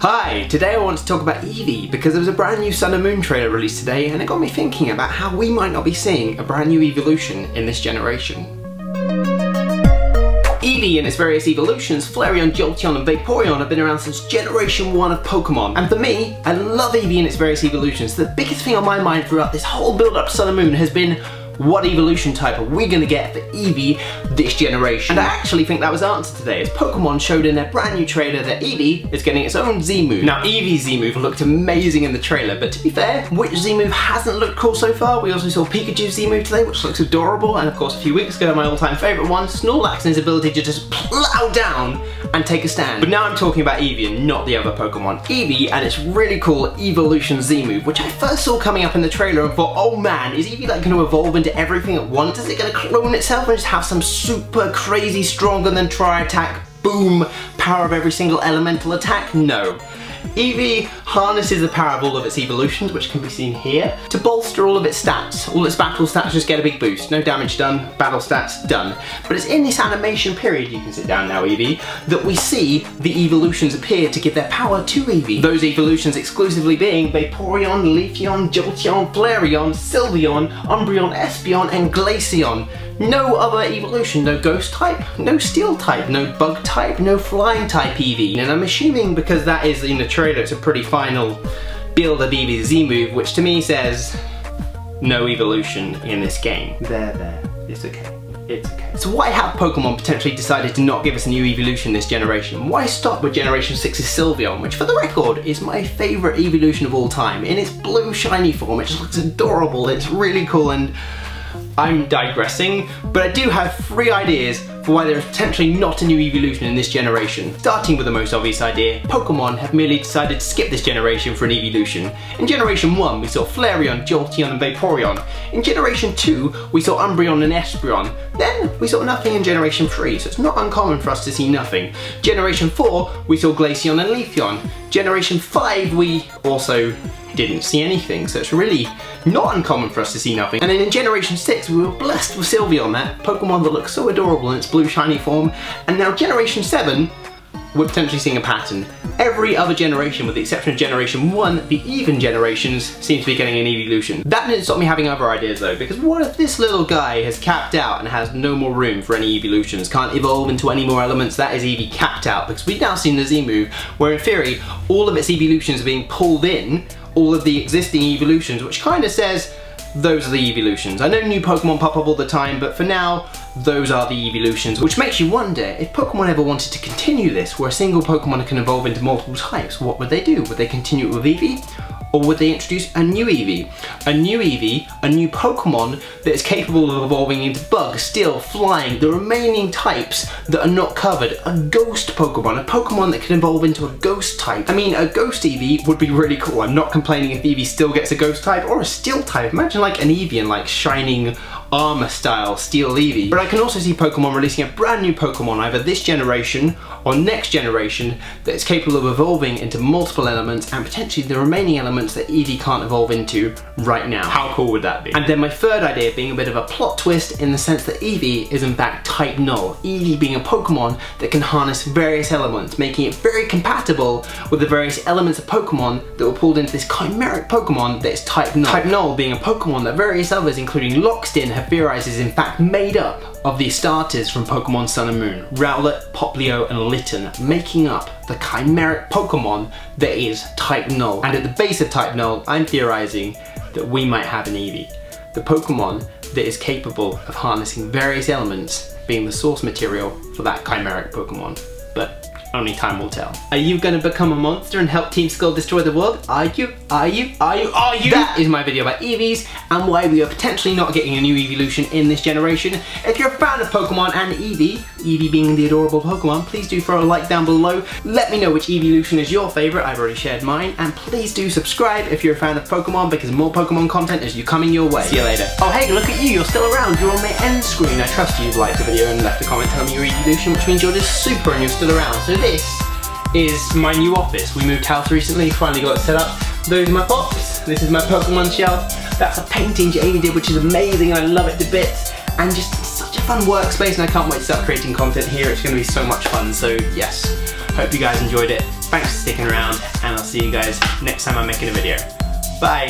Hi, today I want to talk about Eevee because there was a brand new Sun and Moon trailer released today and it got me thinking about how we might not be seeing a brand new evolution in this generation. Eevee and its various evolutions, Flareon, Jolteon and Vaporeon, have been around since Generation 1 of Pokemon. And for me, I love Eevee and its various evolutions. The biggest thing on my mind throughout this whole build-up to Sun and Moon has been, what evolution type are we going to get for Eevee this generation? And I actually think that was answered today, as Pokemon showed in their brand new trailer that Eevee is getting its own Z-move. Now Eevee's Z-move looked amazing in the trailer, but to be fair, which Z-move hasn't looked cool so far? We also saw Pikachu's Z-move today, which looks adorable, and of course a few weeks ago my all-time favourite one, Snorlax and his ability to just plow down and take a stand. But now I'm talking about Eevee and not the other Pokemon. Eevee and its really cool Evolution Z-move, which I first saw coming up in the trailer and thought, oh man, is Eevee like going to evolve into everything at once? Is it going to clone itself and just have some super crazy stronger than Tri-Attack, boom, power of every single elemental attack? No. Eevee harnesses the power of all of its evolutions, which can be seen here, to bolster all of its stats. All its battle stats just get a big boost. No damage done, battle stats done. But it's in this animation period, you can sit down now Eevee, that we see the evolutions appear to give their power to Eevee. Those evolutions exclusively being Vaporeon, Leafeon, Jolteon, Flareon, Sylveon, Umbreon, Espeon and Glaceon. No other evolution, no ghost type, no steel type, no bug type, no flying type Eevee. And I'm assuming because that is in the trailer, it's a pretty final build of Eevee's Z-move, which to me says no evolution in this game. There, it's okay. It's okay. So why have Pokemon potentially decided to not give us a new evolution this generation? Why stop with Generation 6's Sylveon, which for the record is my favourite evolution of all time, in its blue shiny form. It just looks adorable, it's really cool, and I'm digressing, but I do have 3 ideas for why there is potentially not a new evolution in this generation. Starting with the most obvious idea, Pokemon have merely decided to skip this generation for an evolution. In Generation 1 we saw Flareon, Jolteon and Vaporeon. In Generation 2 we saw Umbreon and Espeon. Then we saw nothing in Generation 3, so it's not uncommon for us to see nothing. Generation 4 we saw Glaceon and Leafeon. Generation 5 we also didn't see anything, so it's really not uncommon for us to see nothing. And then in Generation 6 we were blessed with Sylveon, that Pokemon that looks so adorable in its blue shiny form, and now Generation 7 we're potentially seeing a pattern. Every other generation, with the exception of Generation 1, the even generations, seems to be getting an evolution. That didn't stop me having other ideas though, because what if this little guy has capped out and has no more room for any evolutions, can't evolve into any more elements? That is Eevee capped out, because we've now seen the Z-move, where in theory all of its evolutions are being pulled in, all of the existing evolutions, which kind of says those are the evolutions. I know new Pokemon pop up all the time, but for now, those are the evolutions, which makes you wonder, if Pokemon ever wanted to continue this, where a single Pokemon can evolve into multiple types, what would they do? Would they continue it with Eevee? Or would they introduce a new Eevee? A new Eevee, a new Pokemon that is capable of evolving into Bug, Steel, Flying, the remaining types that are not covered. A Ghost Pokemon, a Pokemon that can evolve into a Ghost type. I mean, a Ghost Eevee would be really cool. I'm not complaining if Eevee still gets a Ghost type or a Steel type. Imagine like an Eevee and like shining armor style Steel Eevee. But I can also see Pokemon releasing a brand new Pokemon either this generation or next generation that is capable of evolving into multiple elements and potentially the remaining elements that Eevee can't evolve into right now. How cool would that be? And then my third idea being a bit of a plot twist in the sense that Eevee is in fact type null. Eevee being a Pokemon that can harness various elements, making it very compatible with the various elements of Pokemon that were pulled into this chimeric Pokemon that is type null. Type null being a Pokemon that various others, including Loxtin, have theorized is in fact made up of the starters from Pokemon Sun and Moon. Rowlet, Popplio and Litten, making up the chimeric Pokemon that is type null. And at the base of type null, I'm theorizing that we might have an Eevee. The Pokemon that is capable of harnessing various elements being the source material for that chimeric Pokemon. But only time will tell. Are you gonna become a monster and help Team Skull destroy the world? Are you? Are you? Are you? Are you? That is my video about Eevees and why we are potentially not getting a new evolution in this generation. If you're a fan of Pokemon and Eevee being the adorable Pokemon, please do throw a like down below. Let me know which evolution is your favorite. I've already shared mine. And please do subscribe if you're a fan of Pokemon, because more Pokemon content is coming your way. See you later. Oh hey, look at you, you're still around. You're on my end screen. I trust you've liked the video and left a comment telling me your evolution, which means you're just super and you're still around. So this is my new office. We moved house recently, finally got it set up. Those are my pops. This is my Pokemon shelf. That's a painting Jamie did, which is amazing. I love it to bits. And just such a fun workspace, and I can't wait to start creating content here. It's going to be so much fun. So yes, hope you guys enjoyed it. Thanks for sticking around, and I'll see you guys next time I'm making a video. Bye!